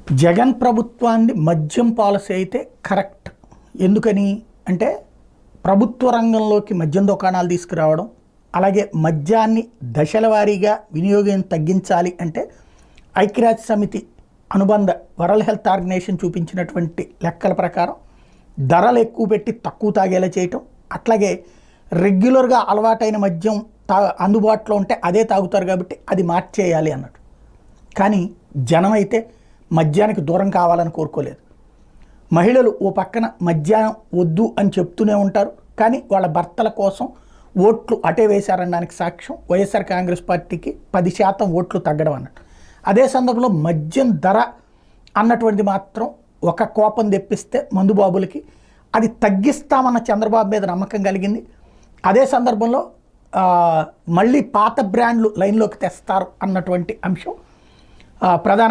జగన్ ప్రభుత్వాన్ని మద్యం పాలసీ అయితే కరెక్ట్. ఎందుకని అంటే ప్రభుత్వ రంగంలోకి మద్యం దుకాణాలు తీసుకురావడం, అలాగే మద్యాన్ని దశల వారీగా వినియోగం తగ్గించాలి అంటే ఐక్యరాజ్య సమితి అనుబంధ వరల్డ్ హెల్త్ ఆర్గనైజేషన్ చూపించినటువంటి లెక్కల ప్రకారం ధరలు ఎక్కువ పెట్టి తక్కువ తాగేలా చేయటం, అట్లాగే రెగ్యులర్గా అలవాటైన మద్యం అందుబాటులో ఉంటే అదే తాగుతారు కాబట్టి అది మార్చేయాలి అన్నట్టు. కానీ జనం అయితే మద్యానికి దూరం కావాలని కోరుకోలేదు. మహిళలు ఓ పక్కన మద్యం వద్దు అని చెప్తూనే ఉంటారు, కానీ వాళ్ళ భర్తల కోసం ఓట్లు అటే వేశారనడానికి సాక్ష్యం వైఎస్ఆర్ కాంగ్రెస్ పార్టీకి 10% ఓట్లు తగ్గడం అన్నట్టు. అదే సందర్భంలో మద్యం ధర అన్నటువంటిది మాత్రం ఒక కోపం తెప్పిస్తే మందుబాబులకి అది తగ్గిస్తామన్న చంద్రబాబు మీద నమ్మకం కలిగింది. అదే సందర్భంలో మళ్ళీ పాత బ్రాండ్లు లైన్లోకి తెస్తారు అన్నటువంటి అంశం ప్రధాన